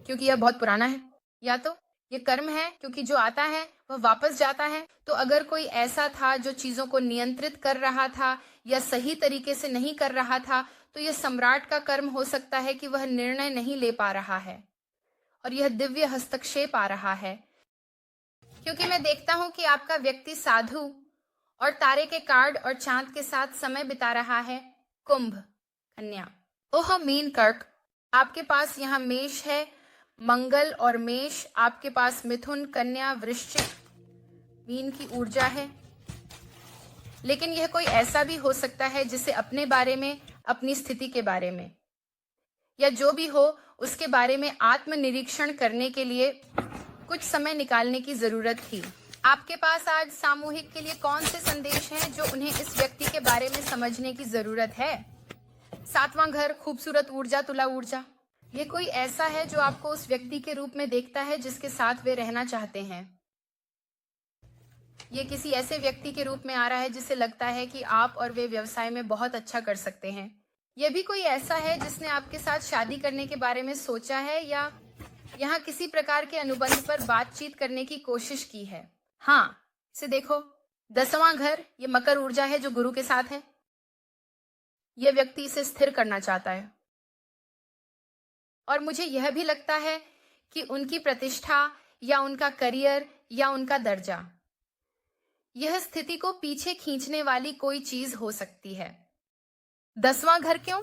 क्योंकि यह बहुत पुराना है। या तो ये कर्म है, क्योंकि जो आता है वह वापस जाता है। तो अगर कोई ऐसा था जो चीजों को नियंत्रित कर रहा था या सही तरीके से नहीं कर रहा था, तो यह सम्राट का कर्म हो सकता है कि वह निर्णय नहीं ले पा रहा है और यह दिव्य हस्तक्षेप आ रहा है। क्योंकि मैं देखता हूं कि आपका व्यक्ति साधु और तारे के कार्ड और चांद के साथ समय बिता रहा है। कुंभ, कन्या। ओह मीन कर्क, आपके पास यहाँ मेष है, मंगल और मेष। आपके पास मिथुन, कन्या, वृश्चिक, मीन की ऊर्जा है। लेकिन यह कोई ऐसा भी हो सकता है जिसे अपने बारे में, अपनी स्थिति के बारे में, या जो भी हो उसके बारे में आत्मनिरीक्षण करने के लिए कुछ समय निकालने की जरूरत थी। आपके पास आज सामूहिक के लिए कौन से संदेश हैं जो उन्हें इस व्यक्ति के बारे में समझने की जरूरत है? 7वां घर, खूबसूरत ऊर्जा, तुला ऊर्जा। ये कोई ऐसा है जो आपको उस व्यक्ति के रूप में देखता है जिसके साथ वे रहना चाहते हैं। ये किसी ऐसे व्यक्ति के रूप में आ रहा है जिसे लगता है कि आप और वे व्यवसाय में बहुत अच्छा कर सकते हैं। यह भी कोई ऐसा है जिसने आपके साथ शादी करने के बारे में सोचा है या यहाँ किसी प्रकार के अनुबंध पर बातचीत करने की कोशिश की है। हाँ, इसे देखो, 10वां घर, ये मकर ऊर्जा है जो गुरु के साथ है। यह व्यक्ति इसे स्थिर करना चाहता है और मुझे यह भी लगता है कि उनकी प्रतिष्ठा या उनका करियर या उनका दर्जा, यह स्थिति को पीछे खींचने वाली कोई चीज हो सकती है। 10वां घर क्यों?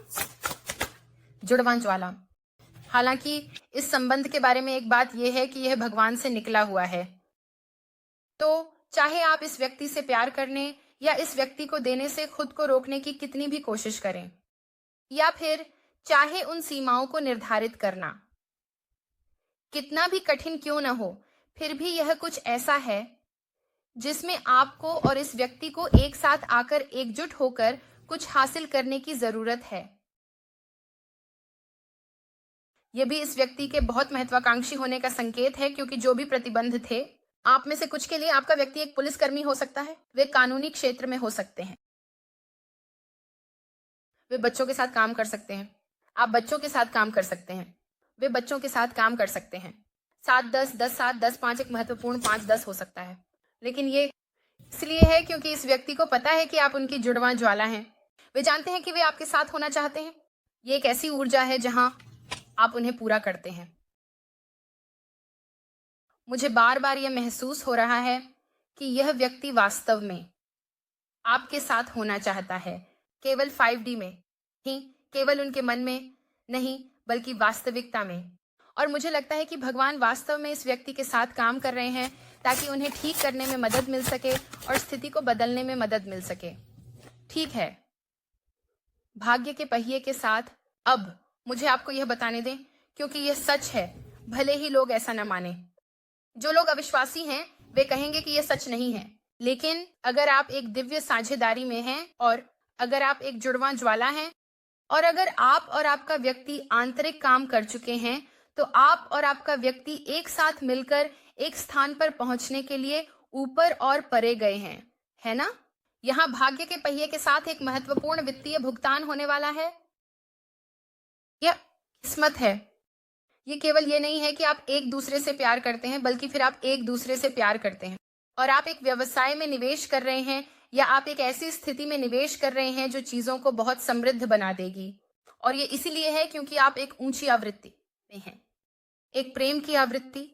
जुड़वां ज्वाला। हालांकि इस संबंध के बारे में एक बात यह है कि यह भगवान से निकला हुआ है। तो चाहे आप इस व्यक्ति से प्यार करने या इस व्यक्ति को देने से खुद को रोकने की कितनी भी कोशिश करें, या फिर चाहे उन सीमाओं को निर्धारित करना कितना भी कठिन क्यों न हो, फिर भी यह कुछ ऐसा है जिसमें आपको और इस व्यक्ति को एक साथ आकर एकजुट होकर कुछ हासिल करने की जरूरत है। यह भी इस व्यक्ति के बहुत महत्वाकांक्षी होने का संकेत है, क्योंकि जो भी प्रतिबंध थे, आप में से कुछ के लिए आपका व्यक्ति एक पुलिसकर्मी हो सकता है, वे कानूनी क्षेत्र में हो सकते हैं, वे बच्चों के साथ काम कर सकते हैं, आप बच्चों के साथ काम कर सकते हैं, वे बच्चों के साथ काम कर सकते हैं। 7-10, 10-7, 10-5 एक महत्वपूर्ण 5-10 हो सकता है। लेकिन ये इसलिए है क्योंकि इस व्यक्ति को पता है कि आप उनकी जुड़वां ज्वाला हैं। वे जानते हैं कि वे आपके साथ होना चाहते हैं। ये एक ऐसी ऊर्जा है जहां आप उन्हें पूरा करते हैं। मुझे बार बार यह महसूस हो रहा है कि यह व्यक्ति वास्तव में आपके साथ होना चाहता है, केवल 5D में नहीं, केवल उनके मन में नहीं, बल्कि वास्तविकता में। और मुझे लगता है कि भगवान वास्तव में इस व्यक्ति के साथ काम कर रहे हैं ताकि उन्हें ठीक करने में मदद मिल सके और स्थिति को बदलने में मदद मिल सके। ठीक है, भाग्य के पहिए के साथ अब मुझे आपको यह बताने दें, क्योंकि यह सच है, भले ही लोग ऐसा न माने। जो लोग अविश्वासी हैं वे कहेंगे कि यह सच नहीं है, लेकिन अगर आप एक दिव्य साझेदारी में हैं और अगर आप एक जुड़वां ज्वाला हैं और अगर आप और आपका व्यक्ति आंतरिक काम कर चुके हैं, तो आप और आपका व्यक्ति एक साथ मिलकर एक स्थान पर पहुंचने के लिए ऊपर और परे गए हैं, है ना? यहाँ भाग्य के पहिए के साथ एक महत्वपूर्ण वित्तीय भुगतान होने वाला है। यह किस्मत है। ये केवल ये नहीं है कि आप एक दूसरे से प्यार करते हैं, बल्कि फिर आप एक दूसरे से प्यार करते हैं और आप एक व्यवसाय में निवेश कर रहे हैं या आप एक ऐसी स्थिति में निवेश कर रहे हैं जो चीजों को बहुत समृद्ध बना देगी। और ये इसीलिए है क्योंकि आप एक ऊंची आवृत्ति में हैं, एक प्रेम की आवृत्ति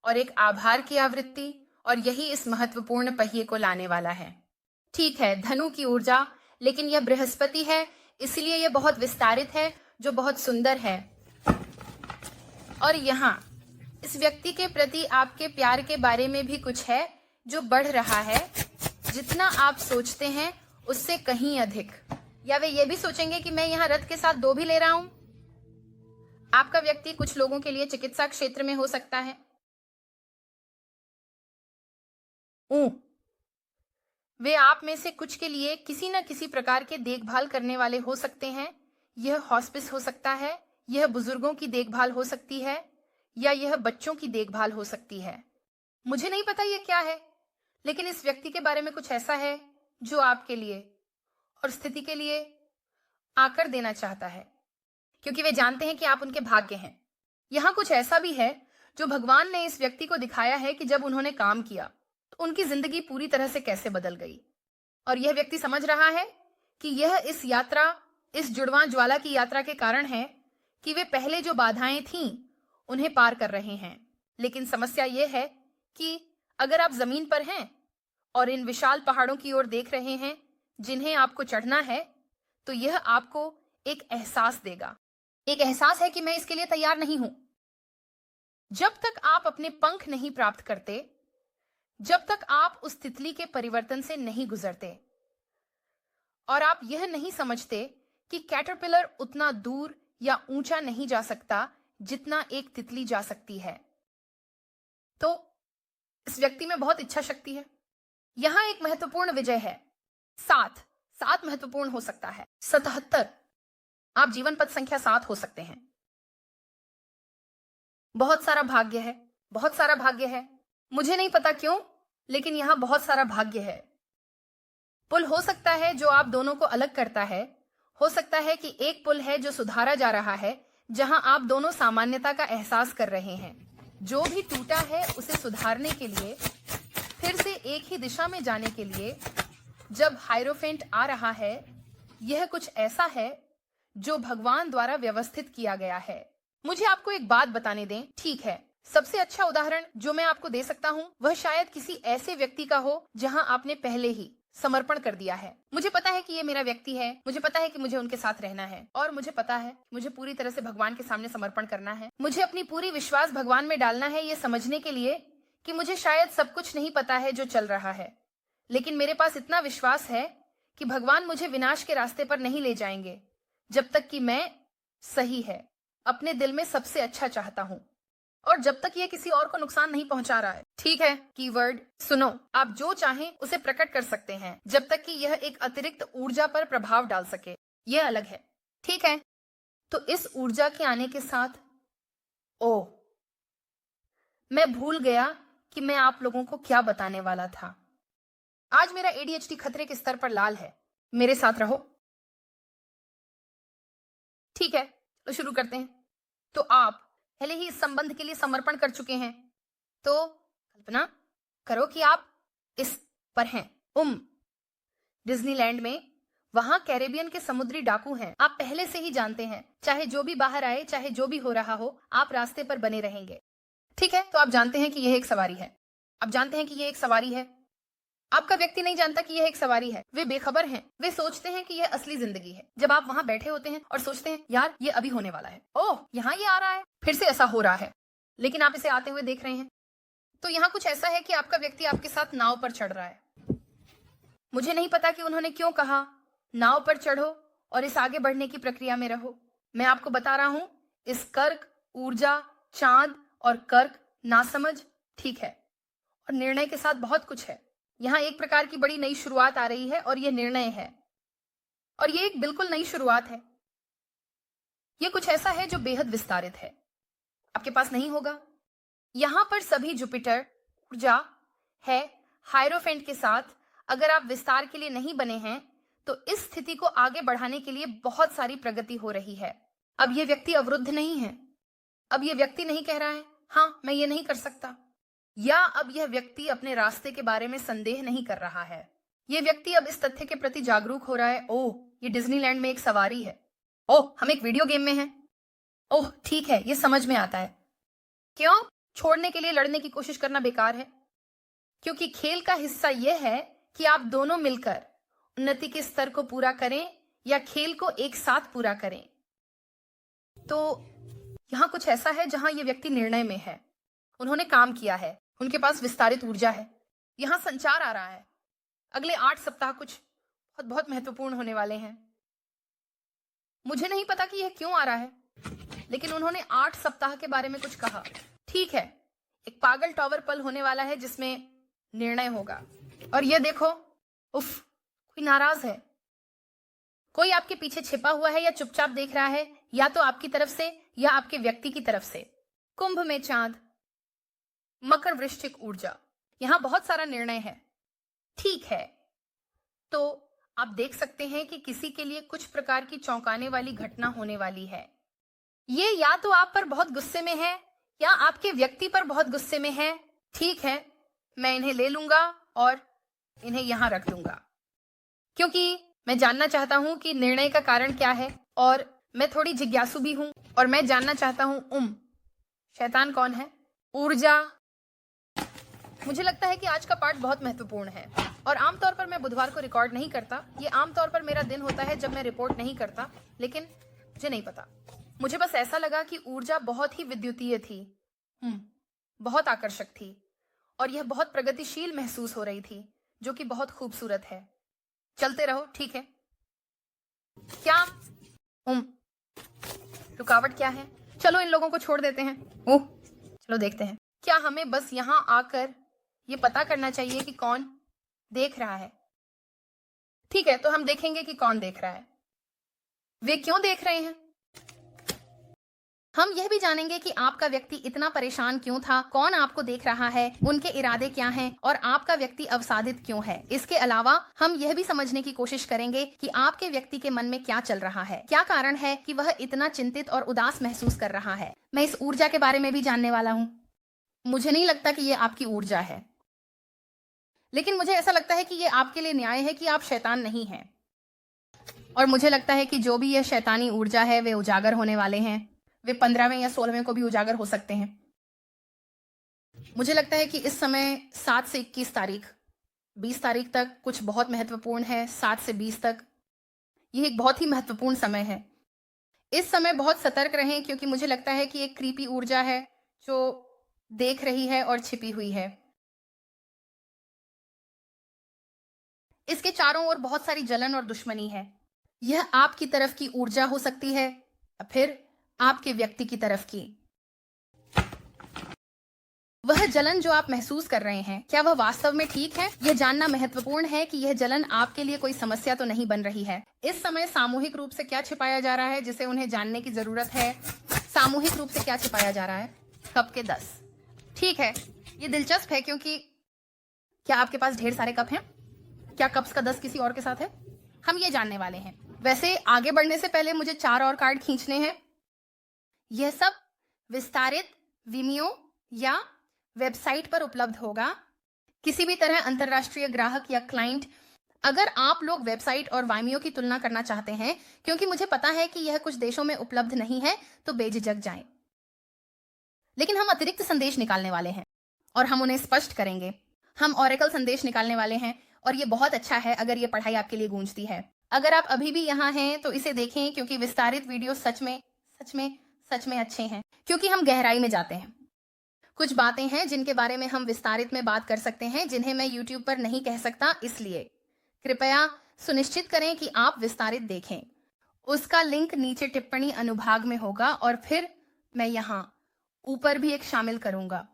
और एक आभार की आवृत्ति, और यही इस महत्वपूर्ण पहिए को लाने वाला है। ठीक है, धनु की ऊर्जा, लेकिन यह बृहस्पति है, इसलिए यह बहुत विस्तारित है, जो बहुत सुंदर है। और यहाँ इस व्यक्ति के प्रति आपके प्यार के बारे में भी कुछ है जो बढ़ रहा है, जितना आप सोचते हैं उससे कहीं अधिक। या वे ये भी सोचेंगे कि मैं यहाँ रथ के साथ 2 भी ले रहा हूं। आपका व्यक्ति कुछ लोगों के लिए चिकित्सा क्षेत्र में हो सकता है। वे आप में से कुछ के लिए किसी न किसी प्रकार के देखभाल करने वाले हो सकते हैं। यह हॉस्पिस हो सकता है, यह बुजुर्गों की देखभाल हो सकती है, या यह बच्चों की देखभाल हो सकती है। मुझे नहीं पता यह क्या है, लेकिन इस व्यक्ति के बारे में कुछ ऐसा है जो आपके लिए और स्थिति के लिए आकर देना चाहता है, क्योंकि वे जानते हैं कि आप उनके भाग्य हैं। यहाँ कुछ ऐसा भी है जो भगवान ने इस व्यक्ति को दिखाया है कि जब उन्होंने काम किया तो उनकी जिंदगी पूरी तरह से कैसे बदल गई। और यह व्यक्ति समझ रहा है कि यह इस यात्रा, इस जुड़वां ज्वाला की यात्रा के कारण है कि वे पहले जो बाधाएं थीं उन्हें पार कर रहे हैं। लेकिन समस्या यह है कि अगर आप जमीन पर हैं और इन विशाल पहाड़ों की ओर देख रहे हैं जिन्हें आपको चढ़ना है, तो यह आपको एक एहसास देगा, एक एहसास है कि मैं इसके लिए तैयार नहीं हूं। जब तक आप अपने पंख नहीं प्राप्त करते, जब तक आप उस तितली के परिवर्तन से नहीं गुजरते और आप यह नहीं समझते कि कैटरपिलर उतना दूर या ऊंचा नहीं जा सकता जितना एक तितली जा सकती है, तो इस व्यक्ति में बहुत इच्छा शक्ति है। यहां एक महत्वपूर्ण विजय है। 7 महत्वपूर्ण हो सकता है। 77, आप जीवन पथ संख्या 7 हो सकते हैं। बहुत सारा भाग्य है, बहुत सारा भाग्य है। मुझे नहीं पता क्यों, लेकिन यहां बहुत सारा भाग्य है। पुल हो सकता है जो आप दोनों को अलग करता है। हो सकता है कि एक पुल है जो सुधारा जा रहा है, जहां आप दोनों सामान्यता का एहसास कर रहे हैं। जो भी टूटा है उसे सुधारने के लिए, फिर से एक ही दिशा में जाने के लिए जब हायरोफेंट आ रहा है, यह कुछ ऐसा है जो भगवान द्वारा व्यवस्थित किया गया है। मुझे आपको एक बात बताने दें, ठीक है, सबसे अच्छा उदाहरण जो मैं आपको दे सकता हूं वह शायद किसी ऐसे व्यक्ति का हो जहां आपने पहले ही समर्पण कर दिया है। मुझे पता है कि ये मेरा व्यक्ति है, मुझे पता है कि मुझे उनके साथ रहना है, और मुझे पता है मुझे पूरी तरह से भगवान के सामने समर्पण करना है। मुझे अपनी पूरी विश्वास भगवान में डालना है, ये समझने के लिए कि मुझे शायद सब कुछ नहीं पता है जो चल रहा है, लेकिन मेरे पास इतना विश्वास है कि भगवान मुझे विनाश के रास्ते पर नहीं ले जाएंगे जब तक कि मैं सही है, अपने दिल में सबसे अच्छा चाहता हूँ, और जब तक ये किसी और को नुकसान नहीं पहुंचा रहा है। ठीक है, कीवर्ड सुनो, आप जो चाहें उसे प्रकट कर सकते हैं जब तक कि यह एक अतिरिक्त ऊर्जा पर प्रभाव डाल सके, यह अलग है। ठीक है, तो इस ऊर्जा के आने के साथ, ओह, मैं भूल गया कि मैं आप लोगों को क्या बताने वाला था। आज मेरा ADHD खतरे के स्तर पर लाल है। मेरे साथ रहो। ठीक है, तो शुरू करते हैं। तो आप पहले ही इस संबंध के लिए समर्पण कर चुके हैं, तो कल्पना करो कि आप इस पर हैं। डिज्नीलैंड में, वहां कैरेबियन के समुद्री डाकू हैं। आप पहले से ही जानते हैं, चाहे जो भी बाहर आए, चाहे जो भी हो रहा हो, आप रास्ते पर बने रहेंगे। ठीक है, तो आप जानते हैं कि यह एक सवारी है। आप जानते हैं कि यह एक सवारी है। आपका व्यक्ति नहीं जानता कि यह एक सवारी है। वे बेखबर हैं। वे सोचते हैं कि यह असली जिंदगी है। जब आप वहां बैठे होते हैं और सोचते हैं, यार ये अभी होने वाला है, ओह यहाँ ये आ रहा है, फिर से ऐसा हो रहा है, लेकिन आप इसे आते हुए देख रहे हैं। तो यहाँ कुछ ऐसा है कि आपका व्यक्ति आपके साथ नाव पर चढ़ रहा है। मुझे नहीं पता कि उन्होंने क्यों कहा नाव पर चढ़ो और इस आगे बढ़ने की प्रक्रिया में रहो। मैं आपको बता रहा हूं, इस कर्क, ऊर्जा, चांद और कर्क नासमझ ठीक है, और निर्णय के साथ बहुत कुछ है। यहाँ एक प्रकार की बड़ी नई शुरुआत आ रही है और यह निर्णय है, और ये एक बिल्कुल नई शुरुआत है। ये कुछ ऐसा है जो बेहद विस्तारित है, आपके पास नहीं होगा। यहां पर सभी जुपिटर ऊर्जा है हायरोफेंट के साथ। अगर आप विस्तार के लिए नहीं बने हैं तो इस स्थिति को आगे बढ़ाने के लिए बहुत सारी प्रगति हो रही है। अब यह व्यक्ति अवरुद्ध नहीं है। अब यह व्यक्ति नहीं कह रहा है हाँ मैं ये नहीं कर सकता, या अब यह व्यक्ति अपने रास्ते के बारे में संदेह नहीं कर रहा है। यह व्यक्ति अब इस तथ्य के प्रति जागरूक हो रहा है, ओह ये डिज्नीलैंड में एक सवारी है, ओह हम एक वीडियो गेम में हैं, ओह ठीक है ये समझ में आता है। क्यों? छोड़ने के लिए लड़ने की कोशिश करना बेकार है, क्योंकि खेल का हिस्सा यह है कि आप दोनों मिलकर उन्नति के स्तर को पूरा करें या खेल को एक साथ पूरा करें। तो यहां कुछ ऐसा है जहां यह व्यक्ति निर्णय में है, उन्होंने काम किया है, उनके पास विस्तारित ऊर्जा है। यहां संचार आ रहा है, अगले 8 सप्ताह कुछ बहुत बहुत महत्वपूर्ण होने वाले हैं। मुझे नहीं पता कि यह क्यों आ रहा है, लेकिन उन्होंने 8 सप्ताह के बारे में कुछ कहा। ठीक है, एक पागल टॉवर पल होने वाला है जिसमें निर्णय होगा। और ये देखो, उफ, कोई नाराज है, कोई आपके पीछे छिपा हुआ है या चुपचाप देख रहा है, या तो आपकी तरफ से या आपके व्यक्ति की तरफ से। कुंभ में चांद, मकर वृश्चिक ऊर्जा, यहां बहुत सारा निर्णय है। ठीक है, तो आप देख सकते हैं कि किसी के लिए कुछ प्रकार की चौंकाने वाली घटना होने वाली है। ये या तो आप पर बहुत गुस्से में है या आपके व्यक्ति पर बहुत गुस्से में है। ठीक है, मैं इन्हें ले लूंगा और इन्हें यहां रख दूंगा, क्योंकि मैं जानना चाहता हूं कि निर्णय का कारण क्या है, और मैं थोड़ी जिज्ञासु भी हूं और मैं जानना चाहता हूं शैतान कौन है। ऊर्जा, मुझे लगता है कि आज का पार्ट बहुत महत्वपूर्ण है, और आमतौर पर मैं बुधवार को रिकॉर्ड नहीं करता। ये आमतौर पर मेरा दिन होता है जब मैं रिपोर्ट नहीं करता, लेकिन मुझे नहीं पता, मुझे बस ऐसा लगा कि ऊर्जा बहुत ही विद्युतीय थी, बहुत आकर्षक थी, और यह बहुत प्रगतिशील महसूस हो रही थी, जो कि बहुत खूबसूरत है। चलते रहो, ठीक है। क्या रुकावट क्या है? चलो इन लोगों को छोड़ देते हैं। ओह, चलो देखते हैं। क्या हमें बस यहां आकर ये पता करना चाहिए कि कौन देख रहा है? ठीक है, तो हम देखेंगे कि कौन देख रहा है, वे क्यों देख रहे हैं। हम यह भी जानेंगे कि आपका व्यक्ति इतना परेशान क्यों था, कौन आपको देख रहा है, उनके इरादे क्या हैं, और आपका व्यक्ति अवसादित क्यों है। इसके अलावा हम यह भी समझने की कोशिश करेंगे कि आपके व्यक्ति के मन में क्या चल रहा है, क्या कारण है कि वह इतना चिंतित और उदास महसूस कर रहा है। मैं इस ऊर्जा के बारे में भी जानने वाला हूँ। मुझे नहीं लगता कि ये आपकी ऊर्जा है, लेकिन मुझे ऐसा लगता है कि ये आपके लिए न्याय है कि आप शैतान नहीं हैं, और मुझे लगता है कि जो भी यह शैतानी ऊर्जा है वे उजागर होने वाले हैं। वे 15वें या 16वें को भी उजागर हो सकते हैं। मुझे लगता है कि इस समय 7 से 21 तारीख, 20 तारीख तक कुछ बहुत महत्वपूर्ण है। 7 से 20 तक यह एक बहुत ही महत्वपूर्ण समय है। इस समय बहुत सतर्क रहें, क्योंकि मुझे लगता है कि एक क्रीपी ऊर्जा है जो देख रही है और छिपी हुई है। इसके चारों ओर बहुत सारी जलन और दुश्मनी है। यह आपकी तरफ की ऊर्जा हो सकती है, फिर आपके व्यक्ति की तरफ की। वह जलन जो आप महसूस कर रहे हैं, क्या वह वास्तव में ठीक है? यह जानना महत्वपूर्ण है कि यह जलन आपके लिए कोई समस्या तो नहीं बन रही है। इस समय सामूहिक रूप से क्या छिपाया जा रहा है जिसे उन्हें जानने की जरूरत है? सामूहिक रूप से क्या छिपाया जा रहा है? कप के 10। ठीक है, ये दिलचस्प है, क्योंकि क्या आपके पास ढेर सारे कप हैं? क्या कप्स का 10 किसी और के साथ है? हम ये जानने वाले हैं। वैसे आगे बढ़ने से पहले मुझे 4 और कार्ड खींचने हैं। यह सब विस्तारित विमियो या वेबसाइट पर उपलब्ध होगा। किसी भी तरह अंतरराष्ट्रीय ग्राहक या क्लाइंट, अगर आप लोग वेबसाइट और वाइमियो की तुलना करना चाहते हैं, क्योंकि मुझे पता है कि यह कुछ देशों में उपलब्ध नहीं है, तो बेझिझक जाएं। लेकिन हम अतिरिक्त संदेश निकालने वाले हैं और हम उन्हें स्पष्ट करेंगे। हम ऑरेकल संदेश निकालने वाले हैं, और यह बहुत अच्छा है अगर यह पढ़ाई आपके लिए गूंजती है। अगर आप अभी भी यहाँ हैं तो इसे देखें, क्योंकि विस्तारित वीडियो सच में अच्छे हैं, क्योंकि हम गहराई में जाते हैं। कुछ बातें हैं जिनके बारे में हम विस्तारित में बात कर सकते हैं, जिन्हें मैं YouTube पर नहीं कह सकता, इसलिए कृपया सुनिश्चित करें कि आप विस्तारित देखें। उसका लिंक नीचे टिप्पणी अनुभाग में होगा और फिर मैं यहाँ ऊपर भी एक शामिल करूंगा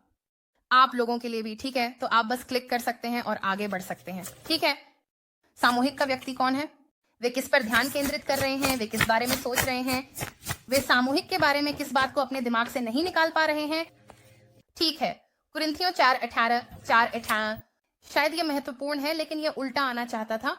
आप लोगों के लिए भी, ठीक है? तो आप बस क्लिक कर सकते हैं और आगे बढ़ सकते हैं, ठीक है? सामूहिक का व्यक्ति कौन है? वे किस पर ध्यान केंद्रित कर रहे हैं? वे किस बारे में सोच रहे हैं? वे सामूहिक के बारे में किस बात को अपने दिमाग से नहीं निकाल पा रहे हैं? ठीक है, कुरिन्थियों 4:18 शायद यह महत्वपूर्ण है, लेकिन यह उल्टा आना चाहता था।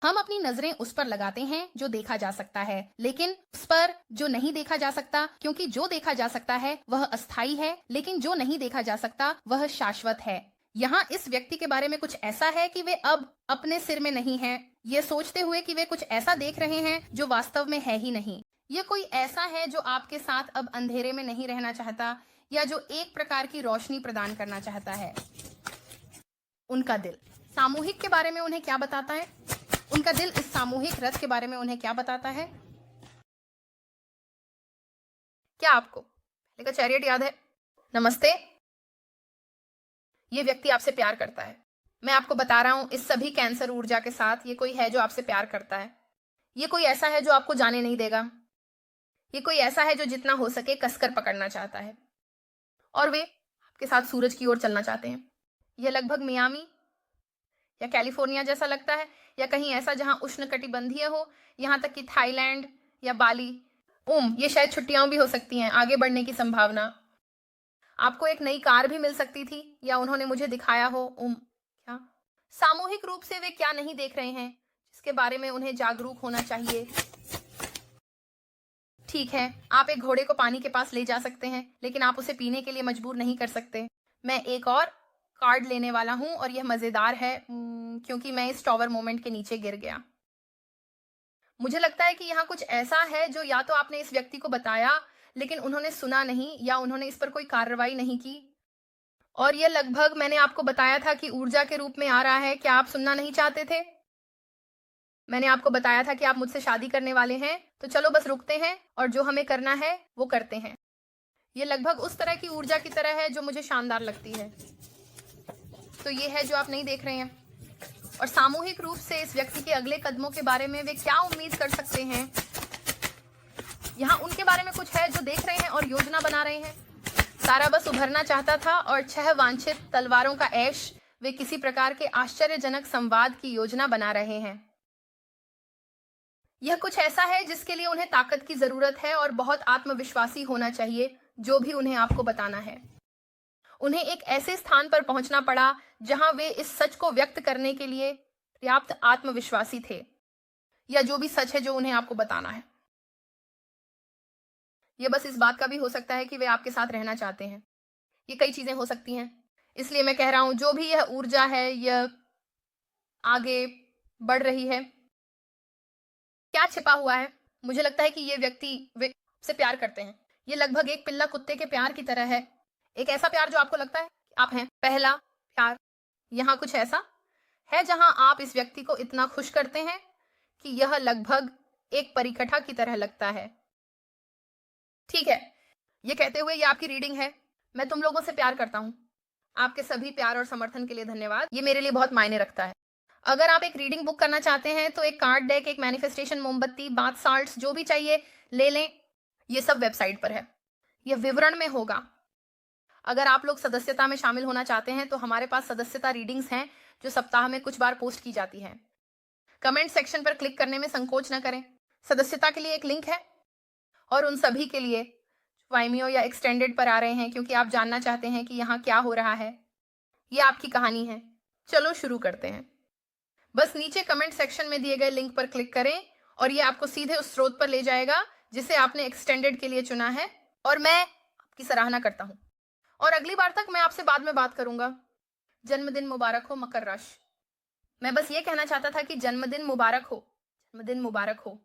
हम अपनी नजरें उस पर लगाते हैं जो देखा जा सकता है, लेकिन उस पर जो नहीं देखा जा सकता, क्योंकि जो देखा जा सकता है वह अस्थायी है, लेकिन जो नहीं देखा जा सकता वह शाश्वत है। यहाँ इस व्यक्ति के बारे में कुछ ऐसा है कि वे अब अपने सिर में नहीं हैं, ये सोचते हुए कि वे कुछ ऐसा देख रहे हैं जो वास्तव में है ही नहीं। यह कोई ऐसा है जो आपके साथ अब अंधेरे में नहीं रहना चाहता, या जो एक प्रकार की रोशनी प्रदान करना चाहता है। उनका दिल सामूहिक के बारे में उन्हें क्या बताता है? उनका दिल इस सामूहिक रथ के बारे में उन्हें क्या बताता है? क्या आपको पहले का चैरियट याद है? नमस्ते। ये व्यक्ति आपसे प्यार करता है। मैं आपको बता रहा हूं, इस सभी कैंसर ऊर्जा के साथ ये कोई है जो आपसे प्यार करता है। ये कोई ऐसा है जो आपको जाने नहीं देगा। ये कोई ऐसा है जो जितना हो सके कसकर पकड़ना चाहता है, और वे आपके साथ सूरज की ओर चलना चाहते हैं। यह लगभग मियामी या कैलिफोर्निया जैसा लगता है, या कहीं ऐसा जहां उष्णकटिबंधीय हो, यहां तक कि थाईलैंड या बाली। ये शायद छुट्टियां भी हो सकती हैं, आगे बढ़ने की संभावना। आपको एक नई कार भी मिल सकती थी, या उन्होंने मुझे दिखाया हो। क्या सामूहिक रूप से वे क्या नहीं देख रहे हैं जिसके बारे में उन्हें जागरूक होना चाहिए? ठीक है, आप एक घोड़े को पानी के पास ले जा सकते हैं, लेकिन आप उसे पीने के लिए मजबूर नहीं कर सकते। मैं एक और कार्ड लेने वाला हूं, और यह मजेदार है क्योंकि मैं इस टॉवर मोमेंट के नीचे गिर गया। मुझे लगता है कि यहाँ कुछ ऐसा है जो या तो आपने इस व्यक्ति को बताया, लेकिन उन्होंने सुना नहीं, या उन्होंने इस पर कोई कार्रवाई नहीं की। और यह लगभग मैंने आपको बताया था कि ऊर्जा के रूप में आ रहा है। क्या आप सुनना नहीं चाहते थे? मैंने आपको बताया था कि आप मुझसे शादी करने वाले हैं, तो चलो बस रुकते हैं और जो हमें करना है वो करते हैं। ये लगभग उस तरह की ऊर्जा की तरह है जो मुझे शानदार लगती है। तो ये है जो आप नहीं देख रहे हैं। और सामूहिक रूप से इस व्यक्ति के अगले कदमों के बारे में वे क्या उम्मीद कर सकते हैं? यहाँ उनके बारे में कुछ है जो देख रहे हैं और योजना बना रहे हैं। सारा बस उभरना चाहता था, और 6 वांछित तलवारों का ऐश, वे किसी प्रकार के आश्चर्यजनक संवाद की योजना बना रहे हैं। यह कुछ ऐसा है जिसके लिए उन्हें ताकत की जरूरत है और बहुत आत्मविश्वासी होना चाहिए, जो भी उन्हें आपको बताना है। उन्हें एक ऐसे स्थान पर पहुंचना पड़ा जहां वे इस सच को व्यक्त करने के लिए पर्याप्त आत्मविश्वासी थे, या जो भी सच है जो उन्हें आपको बताना है। यह बस इस बात का भी हो सकता है कि वे आपके साथ रहना चाहते हैं। ये कई चीजें हो सकती हैं, इसलिए मैं कह रहा हूं जो भी यह ऊर्जा है यह आगे बढ़ रही है। क्या छिपा हुआ है? मुझे लगता है कि ये व्यक्ति वे से प्यार करते हैं। ये लगभग एक पिल्ला कुत्ते के प्यार की तरह है, एक ऐसा प्यार जो आपको लगता है कि आप हैं। पहला प्यार। यहाँ कुछ ऐसा है जहां आप इस व्यक्ति को इतना खुश करते हैं कि यह लगभग एक परिकथा की तरह लगता है। ठीक है, ये कहते हुए ये आपकी रीडिंग है। मैं तुम लोगों से प्यार करता हूं। आपके सभी प्यार और समर्थन के लिए धन्यवाद। ये मेरे लिए बहुत मायने रखता है। अगर आप एक रीडिंग बुक करना चाहते हैं तो एक कार्ड डेक, एक मैनिफेस्टेशन मोमबत्ती, बाथ साल्ट्स, जो भी चाहिए ले लें। ये सब वेबसाइट पर है, यह विवरण में होगा। अगर आप लोग सदस्यता में शामिल होना चाहते हैं तो हमारे पास सदस्यता रीडिंग्स हैं जो सप्ताह में कुछ बार पोस्ट की जाती हैं। कमेंट सेक्शन पर क्लिक करने में संकोच न करें। सदस्यता के लिए एक लिंक है, और उन सभी के लिए वाइमियो या एक्सटेंडेड पर आ रहे हैं क्योंकि आप जानना चाहते हैं कि यहाँ क्या हो रहा है। ये आपकी कहानी है। चलो शुरू करते हैं। बस नीचे कमेंट सेक्शन में दिए गए लिंक पर क्लिक करें और ये आपको सीधे उस स्रोत पर ले जाएगा जिसे आपने एक्सटेंडेड के लिए चुना है, और मैं आपकी सराहना करता हूं। और अगली बार तक मैं आपसे बाद में बात करूंगा। जन्मदिन मुबारक हो मकर राशि। मैं बस ये कहना चाहता था कि जन्मदिन मुबारक हो, जन्मदिन मुबारक हो।